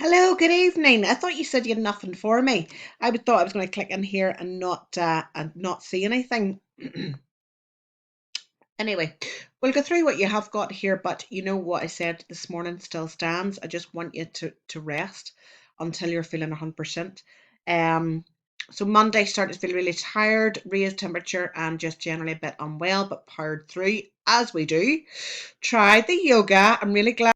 Hello, good evening. I thought you said you had nothing for me. Thought I was going to click in here and not see anything. Anyway, we'll go through what you have got here, but you know what I said this morning still stands. I just want you to rest until you're feeling 100%. Um, so Monday started to feel really tired, raised temperature, and just generally a bit unwell, but powered through as we do. Tried the yoga. I'm really glad.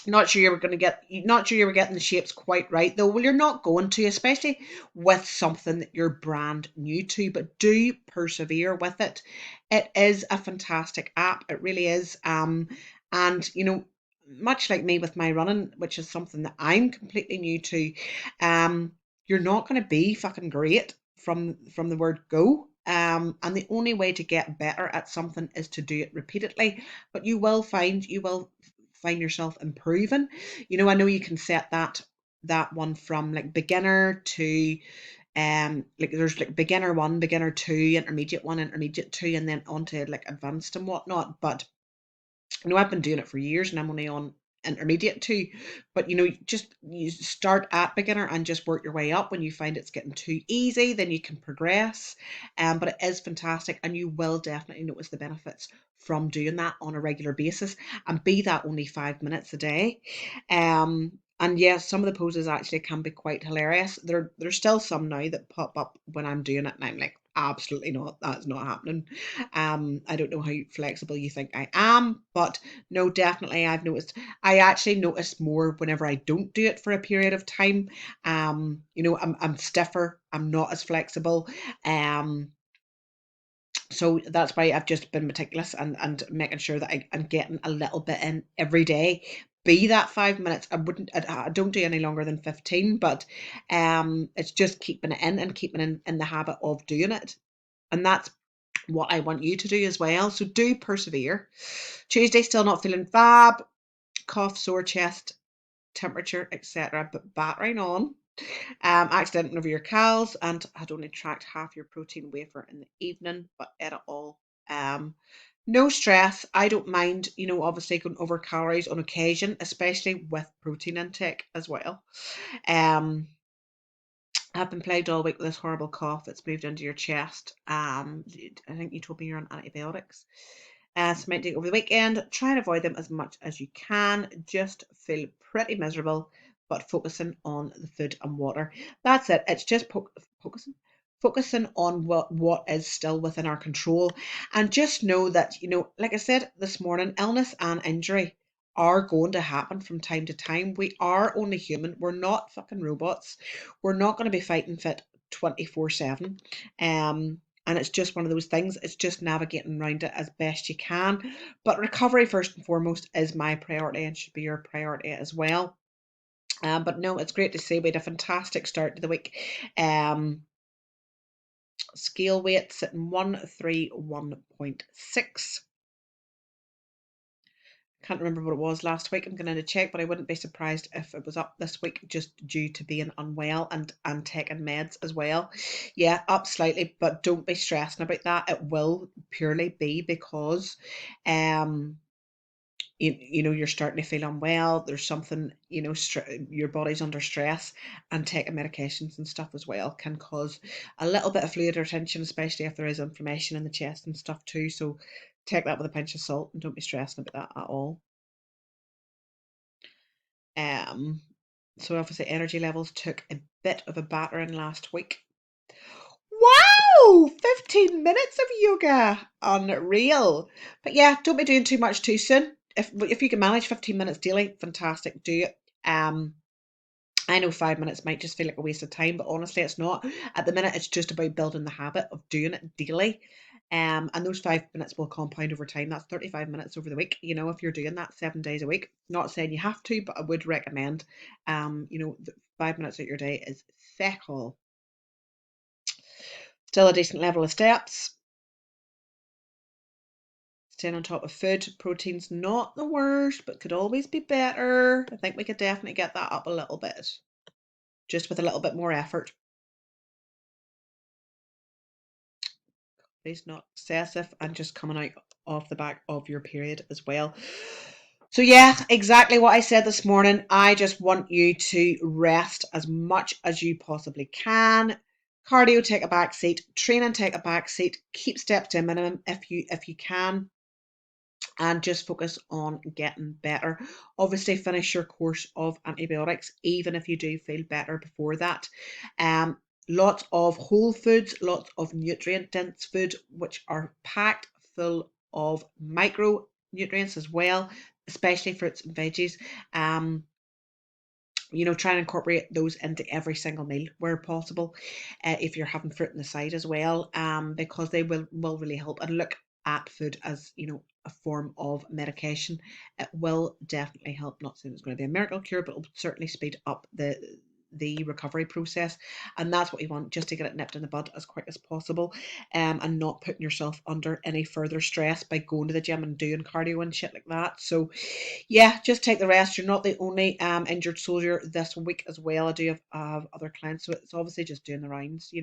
Not sure you were getting the shapes quite right though. Well, you're not going to, especially with something that you're brand new to, but do persevere with it. It is a fantastic app. It really is. And much like me with my running, which is something that I'm completely new to, um, you're not going to be fucking great from the word go. And the only way to get better at something is to do it repeatedly. But you will find yourself improving. I know you can set that one from like beginner to like there's like beginner one, beginner two, intermediate one, intermediate two, and then onto like advanced and whatnot. But I've been doing it for years and I'm only on intermediate two. But just you start at beginner and just work your way up. When you find it's getting too easy, then you can progress. But it is fantastic and you will definitely notice the benefits from doing that on a regular basis, and be that only 5 minutes a day. And yes, some of the poses actually can be quite hilarious. There's still some now that pop up when I'm doing it and I'm like, absolutely not, that's not happening. I don't know how flexible you think I am, but no, definitely I actually notice more whenever I don't do it for a period of time. I'm stiffer, I'm not as flexible. So that's why I've just been meticulous and making sure that I'm getting a little bit in every day. Be that 5 minutes. I don't do any longer than 15, but it's just keeping it in and keeping in the habit of doing it. And that's what I want you to do as well. So do persevere. Tuesday, still not feeling fab, cough, sore chest, temperature, etc. But battering on. Accident over your cows and had only tracked half your protein wafer in the evening, but ate it all. Um, no stress. I don't mind, obviously going over calories on occasion, especially with protein intake as well. Um, I've been plagued all week with this horrible cough that's moved into your chest. I think you told me you're on antibiotics. So might take over the weekend. Try and avoid them as much as you can. Just feel pretty miserable, but focusing on the food and water. That's it. It's just focusing on what is still within our control, and just know that like I said this morning, illness and injury are going to happen from time to time. We are only human. We're not fucking robots. We're not going to be fighting fit 24/7. And it's just one of those things. It's just navigating around it as best you can. But recovery, first and foremost, is my priority and should be your priority as well. But no, it's great to see we had a fantastic start to the week. Um, Scale weight sitting 131.6. Can't remember what it was last week. I'm going to check, but I wouldn't be surprised if it was up this week just due to being unwell and taking meds as well. Yeah, up slightly, but don't be stressing about that. It will purely be because um you're starting to feel unwell. There's something, your body's under stress, and taking medications and stuff as well can cause a little bit of fluid retention, especially if there is inflammation in the chest and stuff too. So take that with a pinch of salt and don't be stressing about that at all. Um, so obviously energy levels took a bit of a battering last week. Wow, 15 minutes of yoga. Unreal. But yeah, don't be doing too much too soon. If you can manage 15 minutes daily, fantastic. Do it. I know 5 minutes might just feel like a waste of time, but honestly, it's not. At the minute, it's just about building the habit of doing it daily. And those 5 minutes will compound over time. That's 35 minutes over the week. If you're doing that 7 days a week, not saying you have to, but I would recommend, 5 minutes of your day is feckle. Still a decent level of steps. Staying on top of food. Protein's not the worst, but could always be better. I think we could definitely get that up a little bit, just with a little bit more effort. Please not excessive and just coming out off the back of your period as well. So yeah, exactly what I said this morning. I just want you to rest as much as you possibly can. Cardio take a back seat, training take a back seat, keep steps to a minimum if you can, and just focus on getting better. Obviously, finish your course of antibiotics, even if you do feel better before that. Lots of whole foods, lots of nutrient dense food, which are packed full of micronutrients as well, especially fruits and veggies. Um, try and incorporate those into every single meal where possible, if you're having fruit on the side as well, because they will really help. And look at food as a form of medication. It will definitely help. Not saying it's going to be a miracle cure, but it'll certainly speed up the recovery process, and that's what you want, just to get it nipped in the bud as quick as possible, and not putting yourself under any further stress by going to the gym and doing cardio and shit like that. So yeah, just take the rest. You're not the only injured soldier this week as well. I do have other clients, so it's obviously just doing the rounds.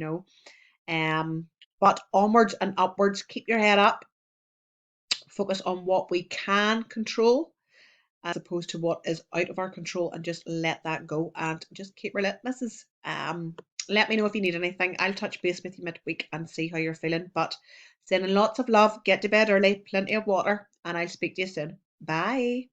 Um, but onwards and upwards, keep your head up, focus on what we can control as opposed to what is out of our control, and just let that go and just keep relentless. Let me know if you need anything. I'll touch base with you midweek and see how you're feeling. But sending lots of love, get to bed early, plenty of water, and I'll speak to you soon. Bye.